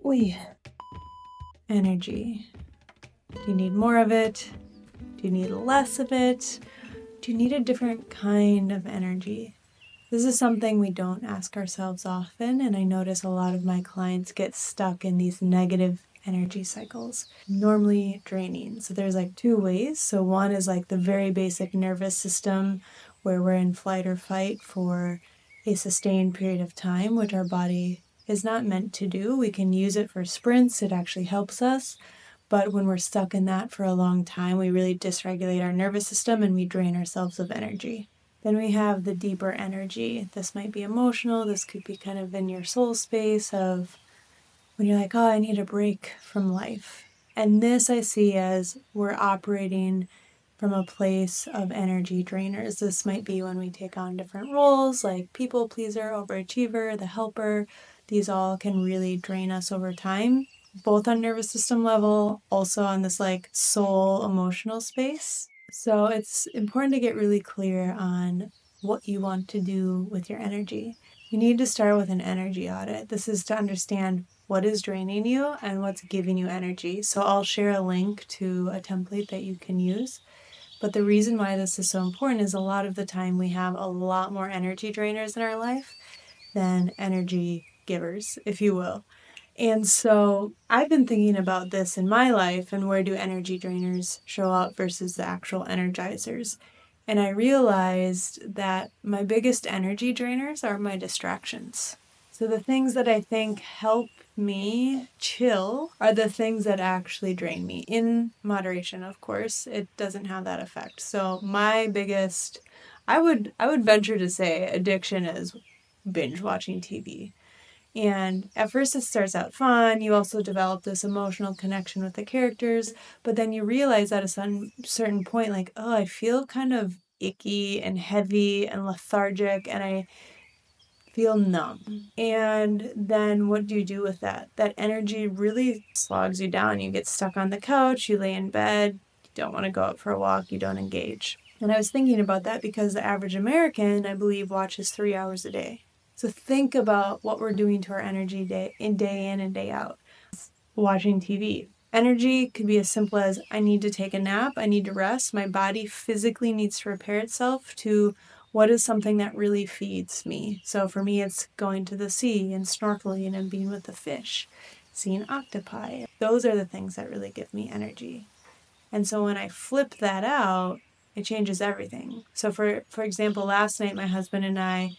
Ooh, energy. Do you need more of it? Do you need less of it? Do you need a different kind of energy? This is something we don't ask ourselves often, and I notice a lot of my clients get stuck in these negative energy cycles, normally draining. So there's like two ways. So one is like the very basic nervous system where we're in flight or fight for a sustained period of time, which our body is not meant to do. We can use it for sprints, it actually helps us. But when we're stuck in that for a long time, we really dysregulate our nervous system and we drain ourselves of energy. Then we have the deeper energy. This might be emotional. This could be kind of in your soul space of when you're like, oh, I need a break from life. And this I see as we're operating from a place of energy drainers. This might be when we take on different roles like people pleaser, overachiever, the helper. These all can really drain us over time, both on nervous system level, also on this like soul emotional space. So it's important to get really clear on what you want to do with your energy. You need to start with an energy audit. This is to understand what is draining you and what's giving you energy. So I'll share a link to a template that you can use. But the reason why this is so important is a lot of the time we have a lot more energy drainers in our life than energy givers, if you will. And so I've been thinking about this in my life and where do energy drainers show up versus the actual energizers. And I realized that my biggest energy drainers are my distractions. So the things that I think help me chill are the things that actually drain me, in moderation, of course. It doesn't have that effect. So my biggest, I would venture to say addiction is binge watching TV. And at first it starts out fun. You also develop this emotional connection with the characters, but then you realize at a certain point, like, oh, I feel kind of icky and heavy and lethargic, and I feel numb. And then what do you do with that? That energy really slogs you down. You get stuck on the couch, you lay in bed, you don't want to go out for a walk, you don't engage. And I was thinking about that because the average American, I believe, watches 3 hours a day. So think about what we're doing to our energy day in and day out. Watching TV. Energy could be as simple as I need to take a nap, I need to rest, my body physically needs to repair itself to what is something that really feeds me. So for me, it's going to the sea and snorkeling and being with the fish, seeing octopi. Those are the things that really give me energy. And so when I flip that out, it changes everything. So for example, last night my husband and I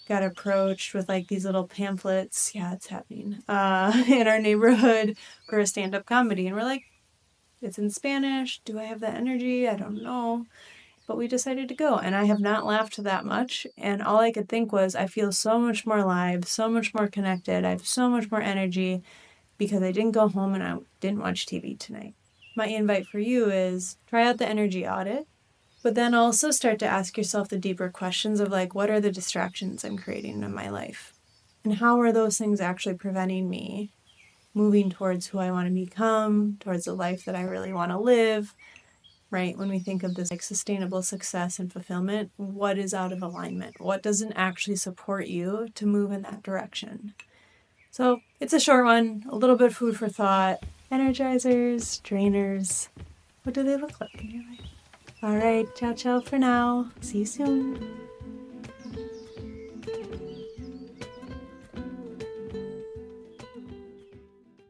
got approached with like these little pamphlets. Yeah, it's happening. In our neighborhood for a stand-up comedy. And we're like, it's in Spanish. Do I have that energy? I don't know. But we decided to go. And I have not laughed that much. And all I could think was, I feel so much more alive, so much more connected. I have so much more energy because I didn't go home and I didn't watch TV tonight. My invite for you is try out the energy audit. But then also start to ask yourself the deeper questions of like, what are the distractions I'm creating in my life? And how are those things actually preventing me moving towards who I want to become, towards the life that I really want to live, right? When we think of this like sustainable success and fulfillment, what is out of alignment? What doesn't actually support you to move in that direction? So it's a short one, a little bit food for thought. Energizers, drainers, what do they look like in your life? All right, ciao, ciao for now. See you soon.